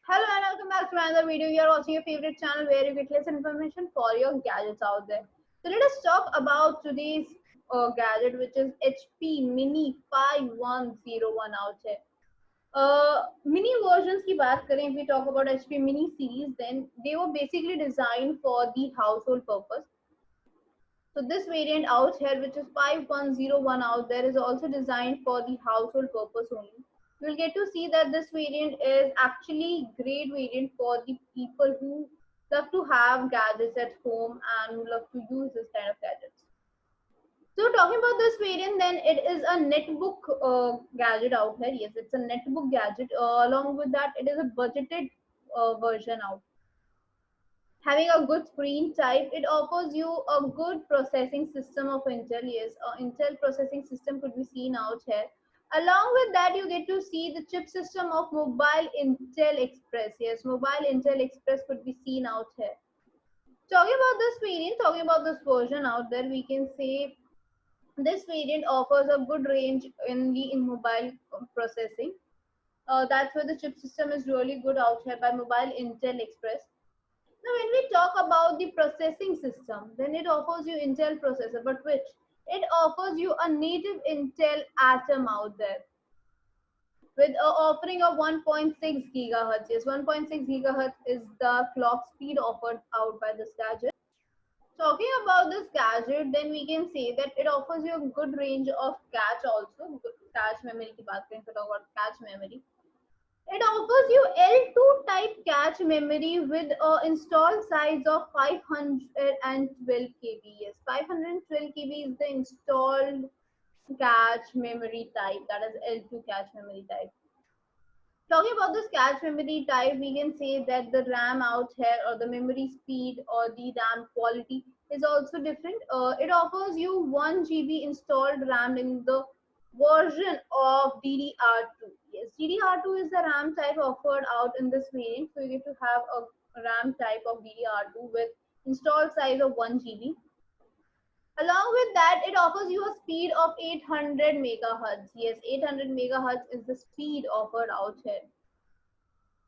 Hello and welcome back to another video. You are watching your favorite channel where you get less information for your gadgets out there. So let us talk about today's gadget, which is HP Mini 5101 out here. Mini versions की बात करें, if we talk about HP Mini series, then they were basically designed for the household purpose. So this variant out here, which is 5101 out there, is also designed for the household purpose only. You will get to see that this variant is actually great variant for the people who love to have gadgets at home and who love to use this kind of gadgets. So talking about this variant, then it is a netbook gadget out here. Yes, it's a netbook gadget. Along with that, it is a budgeted version out. Having a good screen type, it offers you a good processing system of Intel. Yes, Intel processing system could be seen out here. Along with that, you get to see the chip system of Mobile Intel Express. Yes, Mobile Intel Express could be seen out here. Talking about this variant, talking about this version out there, we can say this variant offers a good range in mobile processing. That's where the chip system is really good out here by Mobile Intel Express. Now, when we talk about the processing system, then it offers you Intel processor, but which? It offers you a native Intel Atom out there with a offering of 1.6 gigahertz. Yes, 1.6 gigahertz is the clock speed offered out by this gadget. Talking about this gadget, then we can say that it offers you a good range of cache also. Cache memory की बात करें, तो talk about cache memory. It offers you L2 type cache memory with an install size of 512 KB. Yes, 512 KB is the installed cache memory type. That is L2 cache memory type. Talking about this cache memory type, we can say that the RAM out here or the memory speed or the RAM quality is also different. It offers you 1 GB installed RAM in the version of DDR2. Yes, DDR2 is the RAM type offered out in this variant. So you get to have a RAM type of DDR2 with installed size of 1 GB. Along with that, it offers you a speed of 800 megahertz. Yes, 800 megahertz is the speed offered out here.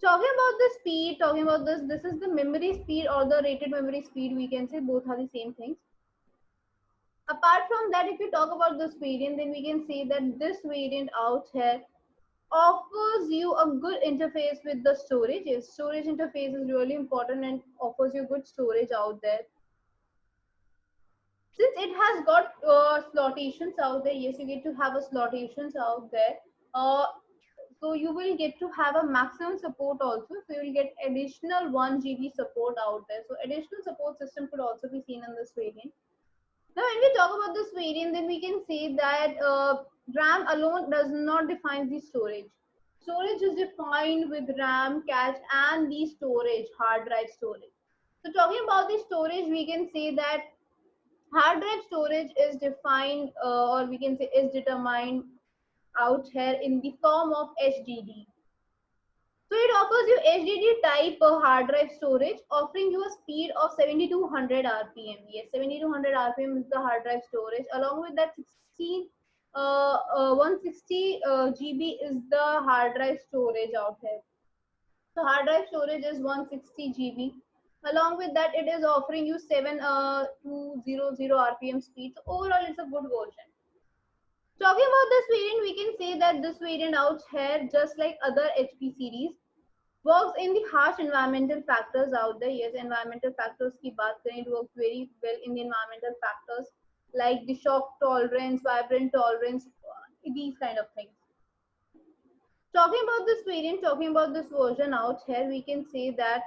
Talking about the speed, talking about this is the memory speed or the rated memory speed. We can say both are the same things. Apart from that, if you talk about this variant, then we can say that this variant out here offers you a good interface with the storage. Yes, storage interface is really important and offers you good storage out there. Since it has got slotations out there, yes, you get to have a slotations out there. Uh, so you will get to have a maximum support also. So you will get additional 1 GB support out there. So additional support system could also be seen in this variant. Now, when we talk about this variant, then we can say that RAM alone does not define the storage. Storage is defined with RAM, cache, and the storage, hard drive storage. So talking about the storage, we can say that hard drive storage is defined or we can say is determined out here in the form of HDD. So it offers you HDD type hard drive storage, offering you a speed of 7200 RPM. Yes, 7200 RPM is the hard drive storage. Along with that, 160 GB is the hard drive storage out here. So hard drive storage is 160 GB. Along with that, it is offering you 7200 RPM speed. So overall, it's a good version. Talking about this variant, we can say that this variant out here, just like other HP series, works in the harsh environmental factors out there. Yes, environmental factors की बात करें, it works very well in the environmental factors like the shock tolerance, vibrant tolerance, these kind of things. Talking about this variant, talking about this version out here, we can say that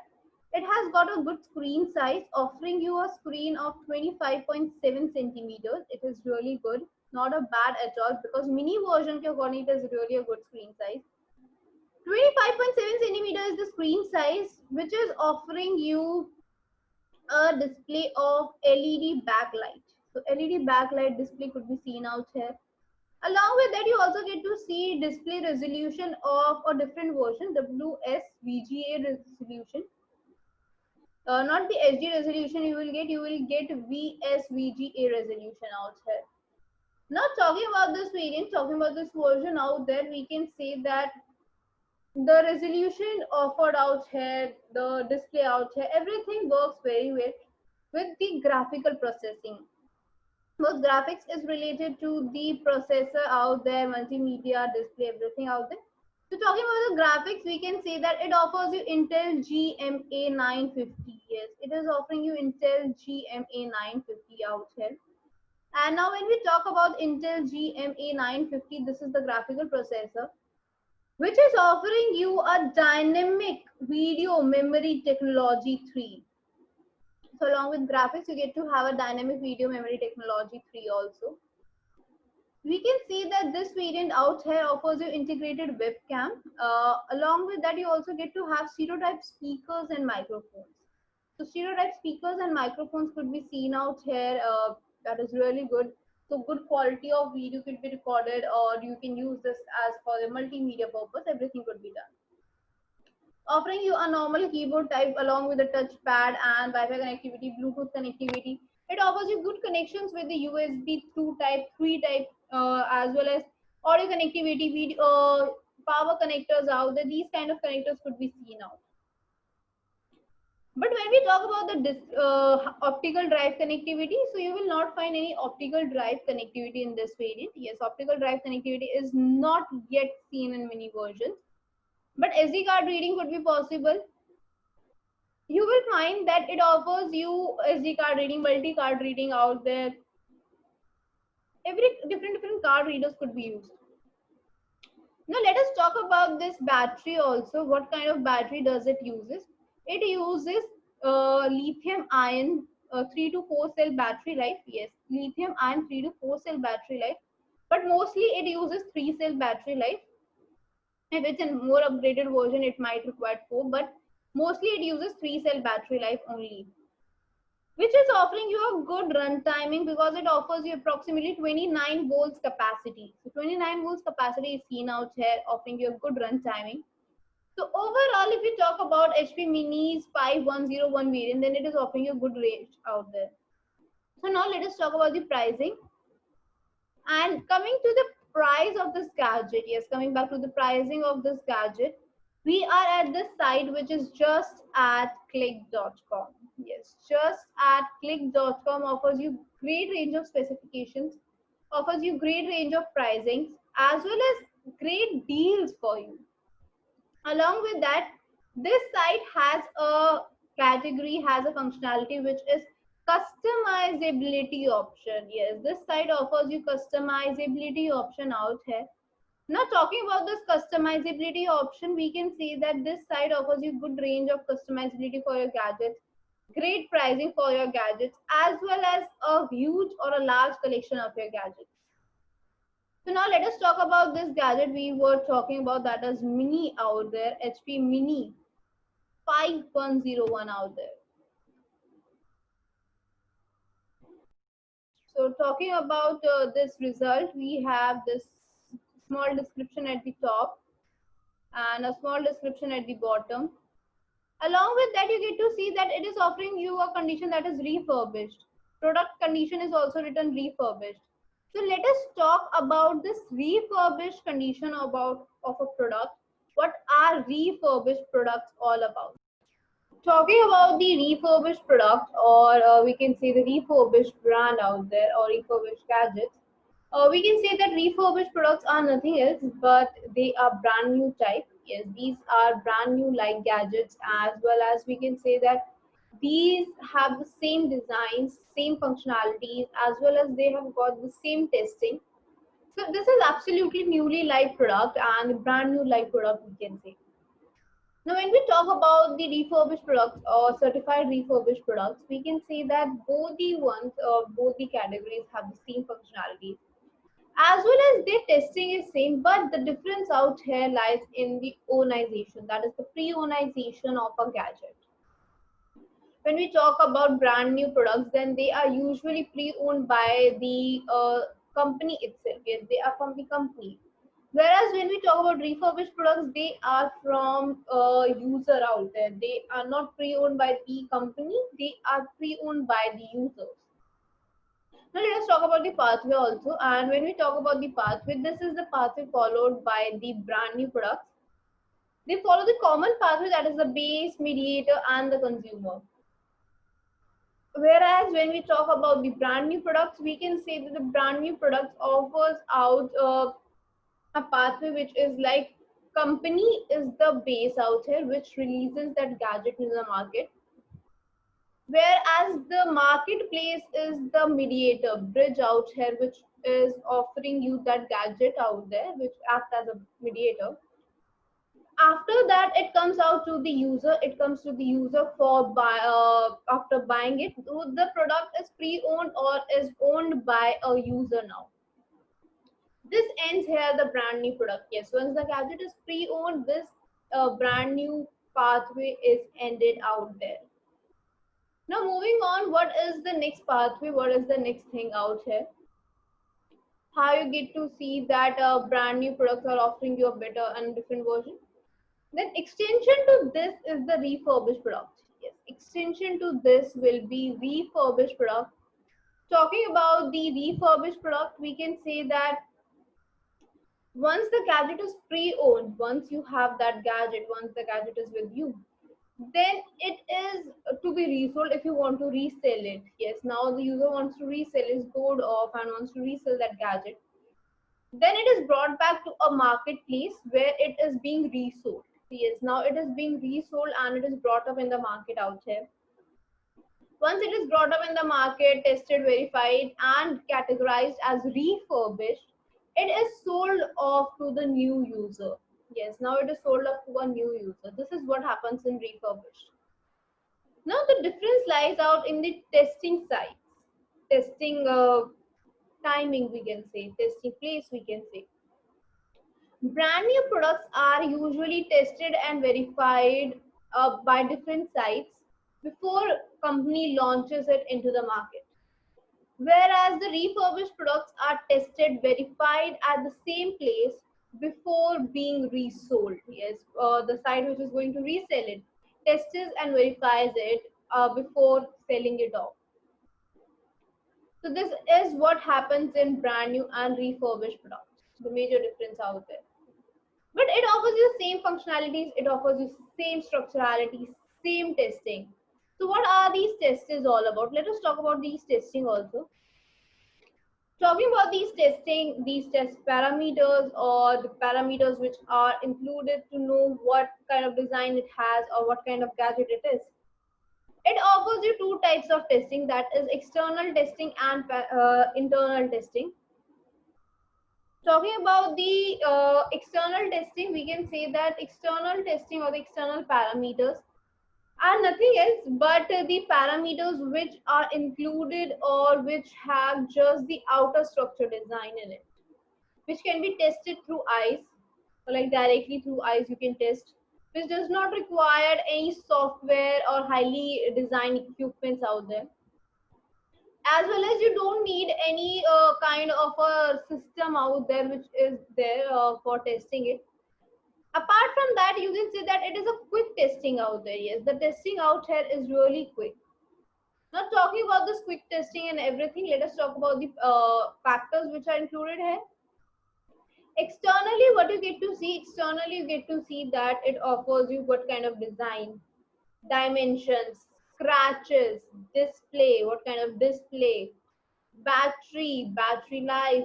it has got a good screen size, offering you a screen of 25.7 centimeters. It is really good, not a bad at all, because mini version के according it is really a good screen size. 25.7 centimeter is the screen size, which is offering you a display of LED backlight. So LED backlight display could be seen out here. Along with that, you also get to see display resolution of a different version, WSVGA resolution. Not the HD resolution you will get VSVGA resolution out here. Now talking about this variant, talking about this version out there, we can say that The resolution offered out here, the display out here, everything works very well with the graphical processing. Most graphics is related to the processor out there, multimedia, display, everything out there. So talking about the graphics, we can say that it offers you Intel GMA 950. Yes, it is offering you Intel GMA 950 out here. And now when we talk about Intel GMA 950, this is the graphical processor, which is offering you a dynamic video memory technology 3. So along with graphics, you get to have a dynamic video memory technology 3 also. We can see that this variant out here offers you integrated webcam. Along with that, you also get to have stereotype speakers and microphones. So stereotype speakers and microphones could be seen out here. That is really good. So good quality of video could be recorded, or you can use this as for the multimedia purpose. Everything could be done. Offering you a normal keyboard type along with a touchpad and Wi-Fi connectivity, Bluetooth connectivity. It offers you good connections with the USB 2 type, 3 type, as well as audio connectivity, video, power connectors out there. These kind of connectors could be seen out. But when we talk about the optical drive connectivity, so you will not find any optical drive connectivity in this variant. Yes, optical drive connectivity is not yet seen in many versions, but SD card reading could be possible. You will find that it offers you SD card reading, multi-card reading out there. Every different card readers could be used. Now let us talk about this battery also. What kind of battery does it uses? It uses lithium ion 3 to 4 cell battery life. Yes, lithium ion 3 to 4 cell battery life. But mostly it uses 3 cell battery life. If it's a more upgraded version, it might require 4, but mostly it uses 3 cell battery life only, which is offering you a good run timing because it offers you approximately 29 volts capacity. So 29 volts capacity is seen out here, offering you a good run timing. So overall, if you talk about HP Mini's 5101 variant, then it is offering you a good range out there. So now let us talk about the pricing. And coming to the price of this gadget, yes, coming back to the pricing of this gadget, we are at this site which is just at click.com. Yes, just at click.com offers you great range of specifications, offers you great range of pricings, as well as great deals for you. Along with that, this site has a category, has a functionality which is customizability option. Yes, this site offers you customizability option out here. Now talking about this customizability option, we can see that this site offers you good range of customizability for your gadgets, great pricing for your gadgets, as well as a huge or a large collection of your gadgets. So now let us talk about this gadget we were talking about, that is Mini out there, HP Mini 5101 out there. So talking about this result, we have this small description at the top and a small description at the bottom. Along with that, you get to see that it is offering you a condition that is refurbished. Product condition is also written refurbished. So let us talk about this refurbished condition of a product. What are refurbished products all about? Talking about the refurbished product, or we can say the refurbished brand out there, or refurbished gadgets, we can say that refurbished products are nothing else but they are brand new type. Yes, these are brand new like gadgets, as well as we can say that these have the same designs, same functionalities, as well as they have got the same testing. So this is absolutely newly like product and brand new like product, we can say. Now, when we talk about the refurbished products or certified refurbished products, we can say that both the categories have the same functionalities, as well as their testing is same, but the difference out here lies in the ownization, that is the pre-ownization of a gadget. When we talk about brand new products, then they are usually pre-owned by the company itself. Yes, they are from the company. Whereas when we talk about refurbished products, they are from a user out there. They are not pre-owned by the company, they are pre-owned by the users. Now let us talk about the pathway also. And when we talk about the pathway, this is the pathway followed by the brand new products. They follow the common pathway, that is the base, mediator, and the consumer. Whereas when we talk about the brand new products, we can say that the brand new products offers out a pathway which is like company is the base out here which releases that gadget in the market, whereas the marketplace is the mediator bridge out here which is offering you that gadget out there which act as a mediator. After that it comes out to the user, it comes to the user for after buying it, the product is pre-owned or is owned by a user. Now this ends here the brand new product. Yes, once the gadget is pre-owned, this brand new pathway is ended out there. Now moving on, what is the next pathway, what is the next thing out here, how you get to see that brand new products are offering you a better and different version. Then extension to this is the refurbished product. Yes, extension to this will be refurbished product. Talking about the refurbished product, we can say that once the gadget is pre-owned, once you have that gadget, once the gadget is with you, then it is to be resold if you want to resell it. Yes, now the user wants to resell, is bored off and wants to resell that gadget. Then it is brought back to a marketplace where it is being resold. Yes, now it is being resold and it is brought up in the market out here. Once it is brought up in the market, tested, verified, and categorized as refurbished, it is sold off to the new user. Yes, now it is sold off to a new user. This is what happens in refurbished. Now the difference lies out in the testing sites, testing timing, we can say, testing place, we can say. Brand new products are usually tested and verified by different sites before company launches it into the market. Whereas the refurbished products are tested, verified at the same place before being resold. Yes, the site which is going to resell it tests and verifies it before selling it off. So this is what happens in brand new and refurbished products. The major difference out there. But it offers you the same functionalities, it offers you same structurality, same testing. So what are these tests all about? Let us talk about these testing also. Talking about these testing, these test parameters or the parameters which are included to know what kind of design it has or what kind of gadget it is. It offers you two types of testing, that is external testing and internal testing. Talking about the external testing, we can say that external testing or the external parameters are nothing else but the parameters which are included or which have just the outer structure design in it, which can be tested through eyes, or like directly through eyes you can test, which does not require any software or highly designed equipments out there, as well as you don't need any kind of a system out there which is there for testing it. Apart from that, you can say that it is a quick testing out there. Yes, the testing out here is really quick. Now talking about this quick testing and everything, let us talk about the factors which are included here. Externally, what you get to see, externally you get to see that it offers you what kind of design, dimensions, scratches, display, what kind of display, battery life,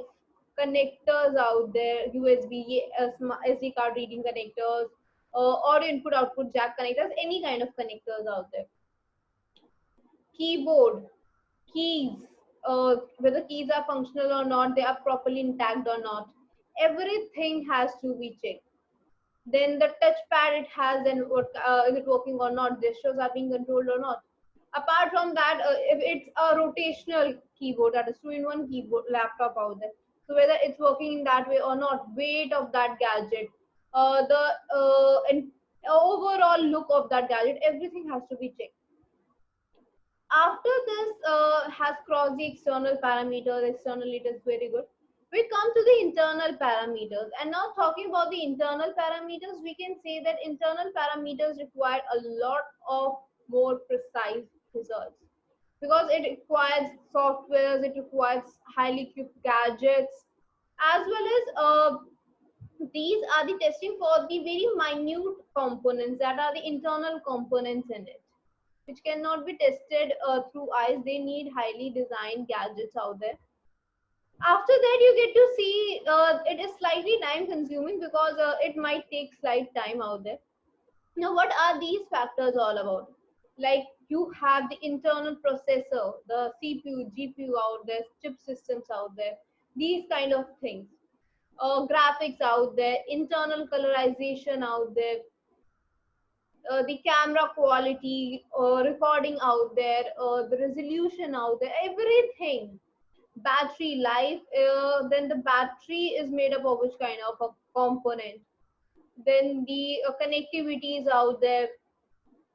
connectors out there, USB, SD card reading connectors, audio input output jack connectors, any kind of connectors out there. Keyboard, keys, whether keys are functional or not, they are properly intact or not. Everything has to be checked. Then the touchpad it has, and what is it working or not? Gestures are being controlled or not? Apart from that, if it's a rotational keyboard, that is two-in-one keyboard laptop out there, so whether it's working in that way or not, weight of that gadget, the and overall look of that gadget, everything has to be checked. After this has crossed the external parameters, externally it is very good. We come to the internal parameters, and now talking about the internal parameters, we can say that internal parameters require a lot of more precise results, because it requires softwares, it requires highly equipped gadgets, as well as These are the testing for the very minute components that are the internal components in it, which cannot be tested through eyes. They need highly designed gadgets out there. After that, you get to see it is slightly time consuming because it might take slight time out there. Now, what are these factors all about? Like, you have the internal processor, the CPU, GPU out there, chip systems out there, these kind of things. Graphics out there, internal colorization out there, the camera quality, recording out there, the resolution out there, everything. Battery life, then the battery is made up of which kind of a component. Then the connectivity is out there,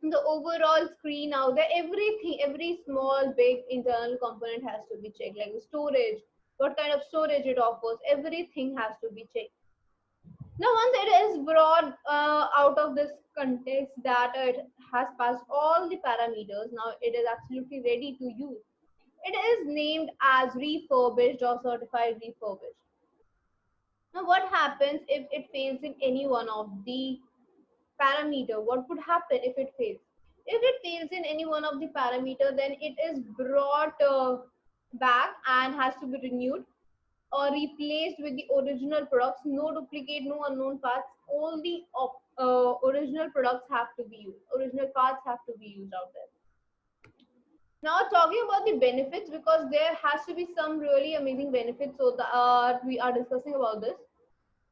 the overall screen out there, everything, every small big internal component has to be checked, like the storage, what kind of storage it offers, everything has to be checked. Now, once it is brought out of this context that it has passed all the parameters, now it is absolutely ready to use. It is named as refurbished or certified refurbished. Now, what happens if it fails in any one of the parameter? What would happen if it fails? If it fails in any one of the parameter, then it is brought back and has to be renewed or replaced with the original products. No duplicate, no unknown parts. All the original products have to be used. Original parts have to be used out there. Now, talking about the benefits, because there has to be some really amazing benefits, so we are discussing about this.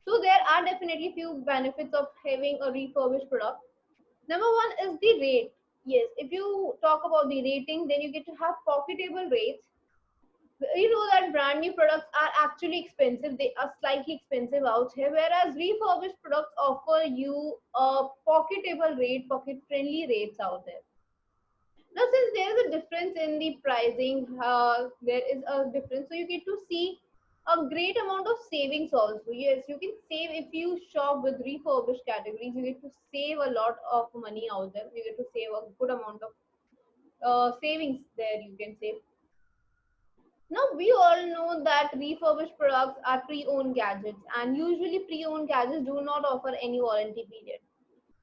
So there are definitely few benefits of having a refurbished product. Number one is the rate. Yes, if you talk about the rating, then you get to have pocketable rates. You know that brand new products are actually expensive. They are slightly expensive out here, whereas refurbished products offer you a pocketable rate, pocket friendly rates out there. Now, since there is a difference in the pricing, there is a difference. So you get to see a great amount of savings also. Yes, you can save if you shop with refurbished categories. You get to save a lot of money out there. You get to save a good amount of savings there. You can save. Now, we all know that refurbished products are pre-owned gadgets, and usually pre-owned gadgets do not offer any warranty period.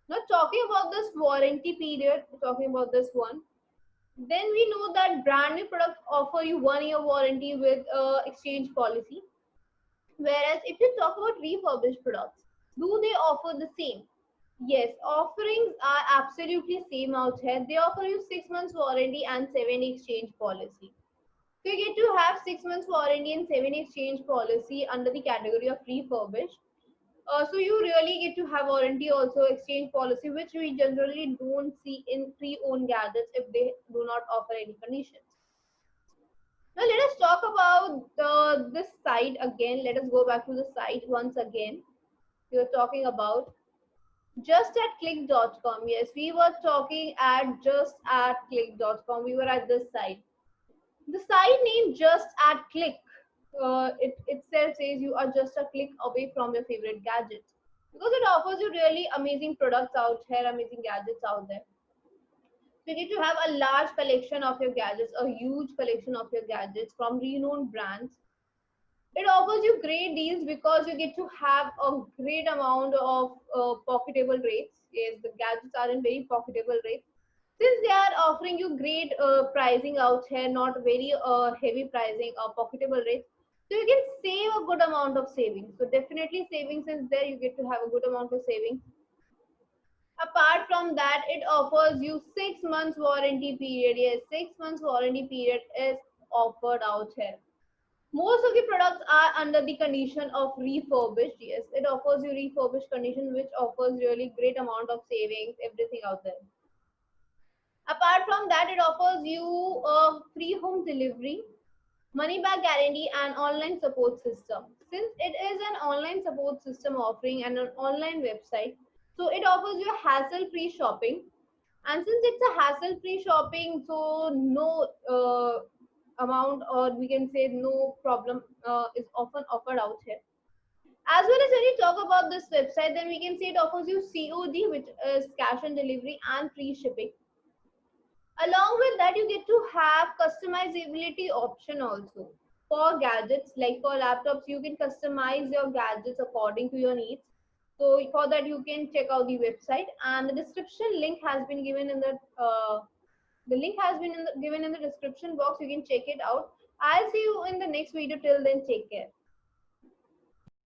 Now, talking about this warranty period, talking about this one, then we know that brand new products offer you 1 year warranty with exchange policy. Whereas if you talk about refurbished products, do they offer the same? Yes, offerings are absolutely same out here. They offer you 6 months warranty and 7 exchange policy. So you get to have 6 months warranty and 7 exchange policy under the category of refurbished. So you really get to have warranty also exchange policy, which we generally don't see in pre-owned gadgets if they do not offer any conditions. Now let us talk about this site again. Let us go back to the site once again. We were talking about just at click.com. Yes, we were talking at just at click.com. We were at this site. The site name just at click. It itself says you are just a click away from your favorite gadgets because it offers you really amazing products out here, amazing gadgets out there. So you need to have a large collection of your gadgets, a huge collection of your gadgets from renowned brands. It offers you great deals because you get to have a great amount of pocketable rates. Yes, the gadgets are in very pocketable rates. Since they are offering you great pricing out here, not very heavy pricing or pocketable rates, so you can save a good amount of savings. So definitely savings is there. You get to have a good amount of savings. Apart from that, it offers you 6 months warranty period. Yes, 6 months warranty period is offered out here. Most of the products are under the condition of refurbished. Yes, it offers you refurbished condition, which offers really great amount of savings, everything out there. Apart from that, it offers you a free home delivery, money back guarantee, and online support system. Since it is an online support system offering and an online website, so it offers you hassle-free shopping. And since it's a hassle-free shopping, so no amount, or we can say no problem, is often offered out here. As well as when you talk about this website, then we can say it offers you COD, which is cash on delivery, and free shipping. Along with that, you get to have customizability option also. for gadgets, like for laptops, you can customize your gadgets according to your needs. So for that, you can check out the website, and the description link has been given in the link has been given in the description box. You can check it out. I'll see you in the next video. Till then, take care.